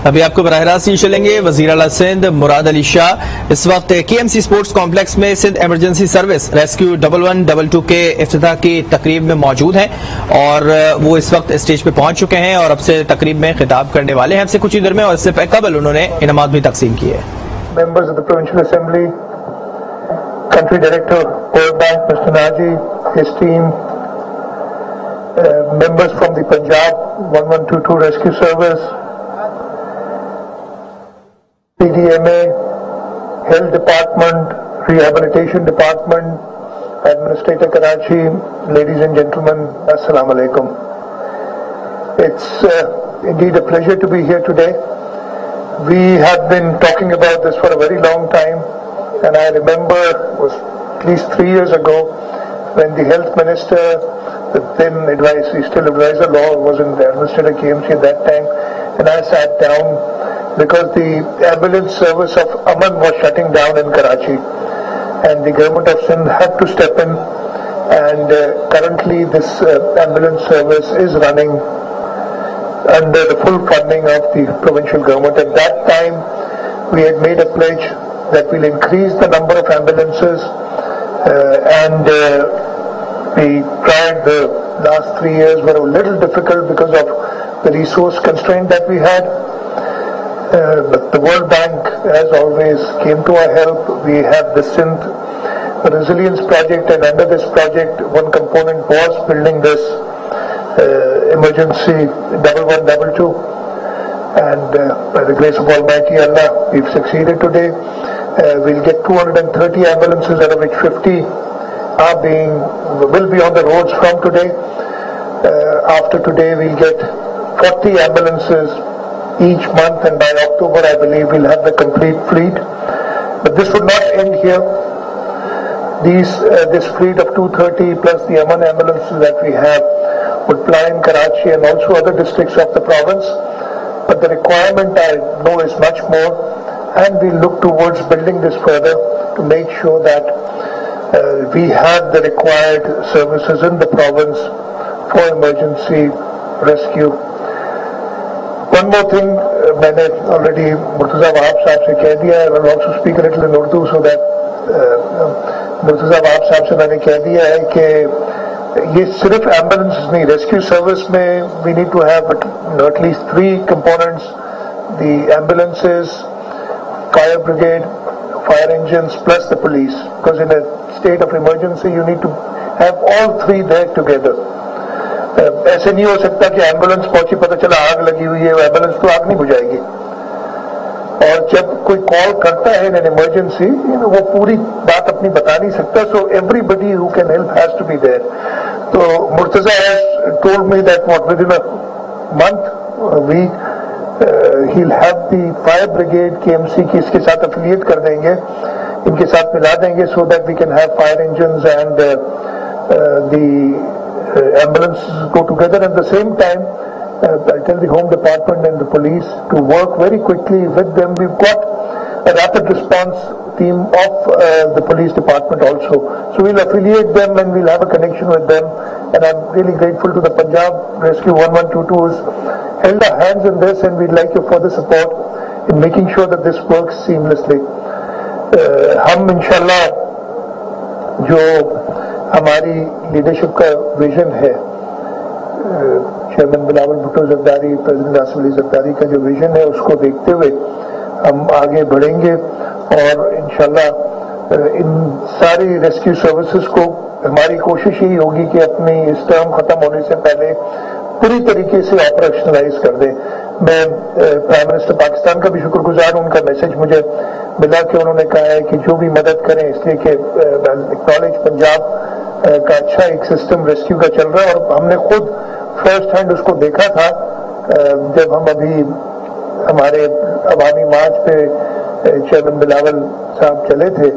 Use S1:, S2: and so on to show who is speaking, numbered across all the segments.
S1: अभी आपको बराह रास्त चलेंगे। वज़ीर आला सिंध मुराद अली शाह इस वक्त KMC स्पोर्ट्स कॉम्प्लेक्स में सिंध इमरजेंसी सर्विस रेस्क्यू 1112 के इफ्तिताह की तकरीब में मौजूद हैं और वो इस वक्त स्टेज पे पहुंच चुके हैं और अब से तकरीब में खिताब करने वाले हैं हमसे कुछ ही देर में। और इससे कबल उन्होंने इनामात भी तकसीम किए।
S2: Members of the Provincial Assembly, Country Director World Bank Mr. Naji, his team, members from the Punjab 1122 Rescue Service, PDMA, Health Department, Rehabilitation Department, Administrator Karachi, ladies and gentlemen, Assalamu Alaikum. It's indeed a pleasure to be here today. We have been talking about this for a very long time, and I remember it was at least 3 years ago when the Health Minister, the then still advisor law, was in the Administrator KMC at that time, and I sat down because the ambulance service of Aman was shutting down in Karachi, and the government of Sindh had to step in, and currently this ambulance service is running under the full funding of the provincial government. At that time, we had made a pledge that we'll increase the number of ambulances, and we tried. The last 3 years were a little difficult because of the resource constraint that we had. But the World Bank, as always, came to our help. We have the Sindh Resilience Project, and under this project, one component was building this emergency 1112, and by the grace of Almighty Allah, we've succeeded today. We'll get 230 ambulances, out of which 50 will be on the roads from today. After today, we'll get 40 ambulances each month, and by October, I believe, we'll have the complete fleet. But this would not end here. This fleet of 230 plus the Aman ambulances that we have would fly in Karachi and also other districts of the province. But the requirement, I know, is much more, and we look towards building this further to make sure that we have the required services in the province for emergency rescue. One more thing, मैंने already Murtaza Wahab साहब से कह दिया है. I will also speak a little in Urdu so that Murtaza Wahab साहब से मैंने कह दिया है कि ये सिर्फ एम्बुलेंस नहीं, रेस्क्यू सर्विस में we need to have at least 3 components: the ambulances, fire brigade, fire engines, plus the police. Because in a state of emergency, you need to have all 3 there together. ऐसे नहीं हो सकता कि ambulance पहुंची, पता चला आग लगी हुई है, एम्बुलेंस तो आग नहीं बुझाएगी. और जब कोई कॉल करता है इन एन इमरजेंसी, वो पूरी बात अपनी बता नहीं सकता. So everybody who can help has to be there. तो Murtaza has told me that within a month he'll have the fire brigade KMC की इसके साथ affiliate कर देंगे, इनके साथ मिला देंगे, so that we can have fire engines and the ambulances go together. At the same time, I tell the Home Department and the police to work very quickly with them. We've got a rapid response team of the police department also, so we'll affiliate them and we'll have a connection with them. And I'm really grateful to the Punjab Rescue 1122 who's held our hands in this, and we'd like your further support in making sure that this works seamlessly. हम इंशाल्लाह जो हमारी leadership का vision है, chairman Bilawal Bhutto Zardari, president Asif Ali Zardari का जो vision है, उसको देखते हुए हम आगे बढ़ेंगे और इंशाल्लाह इन सारी रेस्क्यू सर्विसेज को हमारी कोशिश यही होगी कि अपनी इस टर्म खत्म होने से पहले पूरी तरीके से ऑपरेशनलाइज कर दें. मैं प्राइम मिनिस्टर पाकिस्तान का भी शुक्रगुजार हूं. उनका मैसेज मुझे मिला कि उन्होंने कहा है कि जो भी मदद करें, इसलिए कि एक्नॉलेज पंजाब का अच्छा एक सिस्टम रेस्क्यू का चल रहा है. और हमने खुद फर्स्ट हैंड उसको देखा था जब हम अभी हमारे अवामी मार्च पे चेयरमैन बिलावल साहब चले थे.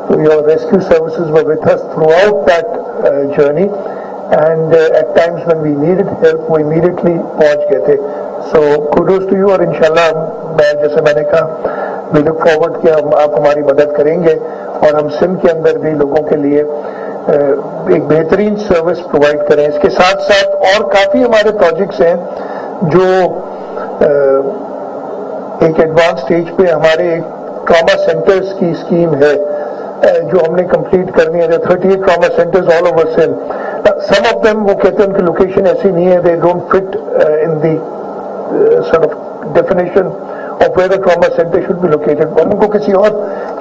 S2: तो your rescue services were with us through out that journey, and at times when we needed help, we immediately पहुंच गए थे. So kudos to you. और इंशाल्लाह जैसे मैंने कहा, we look forward कि आप हमारी मदद करेंगे और हम सिंध के अंदर भी लोगों के लिए एक बेहतरीन सर्विस प्रोवाइड करें. इसके साथ साथ और काफी हमारे प्रोजेक्ट्स हैं जो एक एडवांस स्टेज पे हमारे ट्रॉमा सेंटर्स की स्कीम है जो हमने कंप्लीट करनी है. 38 trauma centres all over Sindh. Some of them वो कहते हैं उनकी लोकेशन ऐसी नहीं है, they don't fit in the sort of definition of where the trauma center should be located. उनको किसी और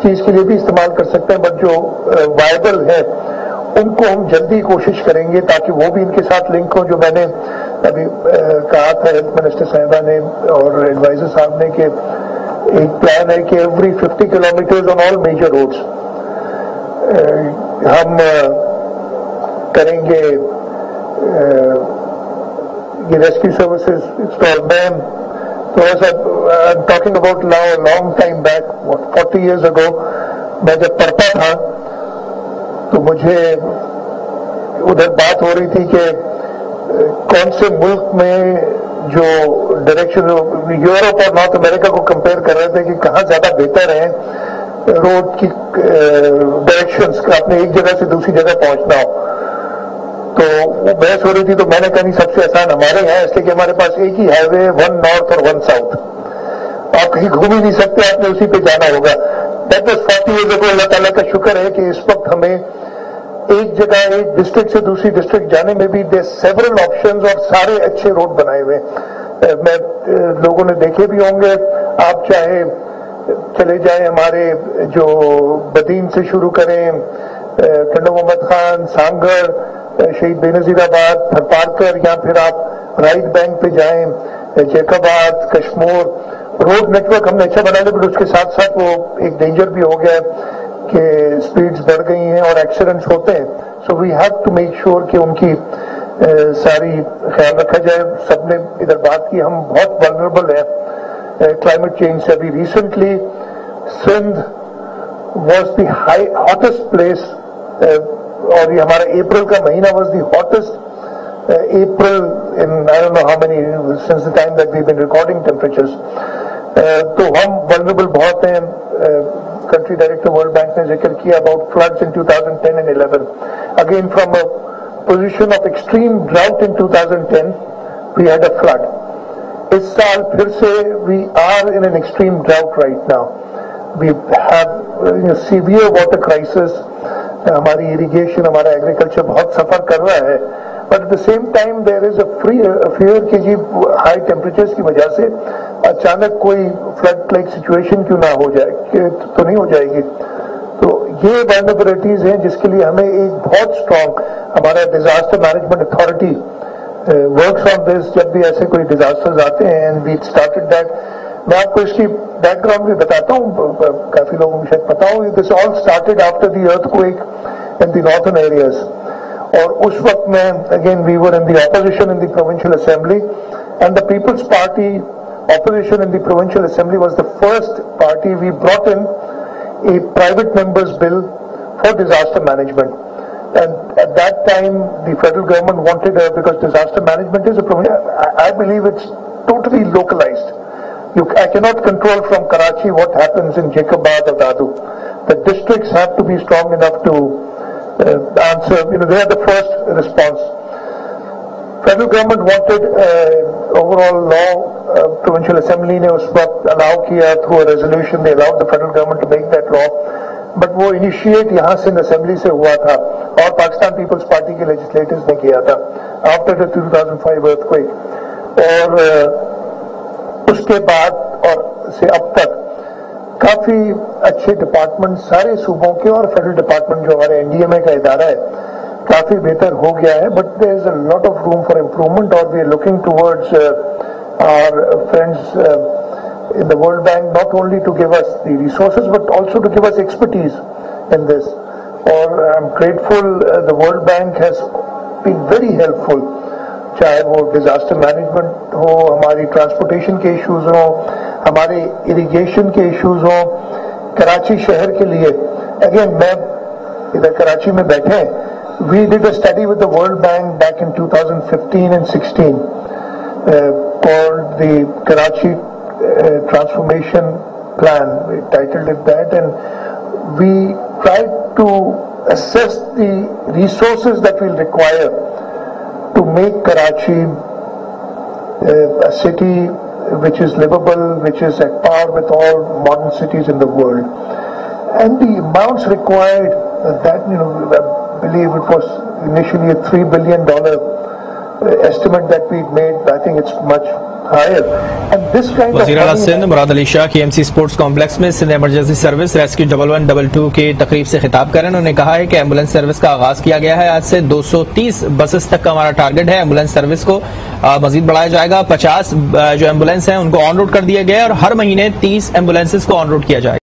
S2: चीज के लिए भी इस्तेमाल कर सकते हैं, बट जो वायबल है उनको हम जल्दी कोशिश करेंगे ताकि वो भी इनके साथ लिंक हो. जो मैंने अभी कहा था हेल्थ मिनिस्टर साहिबा ने और एडवाइजर साहब ने कि एक प्लान है कि every 50 kilometres on all major roads हम करेंगे ये रेस्क्यू सर्विसेज इंस्टॉल. मैं थोड़ा सा I am talking about now long time back 40 years ago. मैं जब पढ़ता था तो मुझे उधर बात हो रही थी कि कौन से मुल्क में जो डायरेक्शन यूरोप और नॉर्थ अमेरिका को कंपेयर कर रहे थे कि कहाँ ज्यादा बेहतर है रोड की डायरेक्शंस का, अपने एक जगह से दूसरी जगह पहुंचना हो. तो वो बहस हो रही थी तो मैंने कहा नहीं, सबसे आसान हमारे यहाँ, इसलिए कि हमारे पास एक ही हाईवे, वन नॉर्थ और वन साउथ. आप कहीं घूम ही नहीं सकते, आपने उसी पे जाना होगा. That was 40 years ago. अल्लाह ताला का शुक्र है कि इस वक्त हमें एक जगह एक डिस्ट्रिक्ट से दूसरी डिस्ट्रिक्ट जाने में भी देयर सेवरल ऑप्शंस और सारे अच्छे रोड बनाए हुए. मैं लोगों ने देखे भी होंगे, आप चाहे चले जाए हमारे जो बदीन से शुरू करें, टंडो मोहम्मद खान, सांगड़, शहीद बेनजीराबाद, थरपारकर, या फिर आप राइट बैंक पे जाएं, जैकाबाद, कश्मीर. रोड नेटवर्क हमने अच्छा बना लिया, बट उसके साथ साथ वो एक डेंजर भी हो गया है कि स्पीड्स बढ़ गई हैं और एक्सीडेंट्स होते हैं. So we have to make sure कि उनकी सारी ख्याल रखा जाए. सबने इधर बात की, हम बहुत वल्नरेबल है क्लाइमेट चेंज से. अभी recently Sindh was the hottest place, और ये हमारा अप्रैल का महीना was the hottest April in I don't know how many since the time that we been recording temperatures. तो हम वल्नरेबल बहुत हैं. कंट्री डायरेक्टर वर्ल्ड बैंक ने जिक्र किया about floods in 2010 and 11. Again from a position of extreme drought in 2010 we had a flood. इस साल फिर से we are in an extreme drought right now. We have severe water crisis. हमारी irrigation, हमारा agriculture बहुत suffer कर रहा है, but at the same time there is a fear कि जी हाई टेम्परेचर्स की वजह से अचानक कोई फ्लड लाइक सिचुएशन क्यों ना हो जाए, तो नहीं हो जाएगी. तो ये वल्नरेबिलिटीज हैं जिसके लिए हमें एक बहुत स्ट्रॉन्ग हमारा disaster management authority works on this. जब भी ऐसे कोई डिजास्टर्स आते हैं एंड वी स्टार्टेड दैट. मैं आपको इसकी बैकग्राउंड भी बताता हूँ, काफी लोगों को शायद पता हो. This all started after the earthquake in the northern areas. और उस वक्त में again we were in the opposition in the provincial assembly, and the Peoples Party opposition in the provincial assembly was the first party. We brought in a private member's bill for disaster management, and at that time the federal government wanted because disaster management is a I believe it's totally localized. I cannot control from Karachi what happens in Jacobabad or Dadu. The districts have to be strong enough to answer. They are the first response. Federal government wanted overall law. Provincial assembly ने उस वक्त allow किया through a resolution. They allowed the federal government to make that law, but वो initiate यहाँ Sindh assembly से हुआ था और पाकिस्तान पीपल्स पार्टी के लेजिस्लेटर्स ने किया था आफ्टर द 2005 अर्थक्वेक. और उसके बाद और से अब तक काफी अच्छे डिपार्टमेंट सारे सूबों के और फेडरल डिपार्टमेंट जो हमारे एनडीएमए का इदारा है काफी बेहतर हो गया है. But there is a lot of room for improvement, और we are looking towards our friends in the World Bank not only to give us the resources but also to give us expertise in this. Or I'm grateful the World Bank has been very helpful, चाहे वो disaster management हो, हमारी transportation के issues हो, हमारे irrigation के issues हो. कराची शहर के लिए again मैं इधर कराची में बैठे, we did a study with the World Bank back in 2015 and 16. Called the Karachi Transformation Plan. We titled it that, and we tried to assess the resources that we'll require to make Karachi a city which is livable, which is at par with all modern cities in the world. And the amounts required, that, I believe it was initially a $3 billion estimate that we made. I think it's much higher. And this kind of
S1: वज़ीर आला Sindh Murad Ali Shah KMC sports complex में Sindh emergency service rescue 1112 की तकरीब से खिताब करें। उन्होंने कहा है कि एम्बुलेंस सर्विस का आगाज किया गया है। आज से 230 बसेस तक का हमारा टारगेट है। एम्बुलेंस सर्विस को मजीद बढ़ाया जाएगा। 50 जो एम्बुलेंस हैं उनको ऑन रूट कर दिया गया है और हर महीने 30 एम्बुलेंसेज को ऑन रूट किया जाएगा।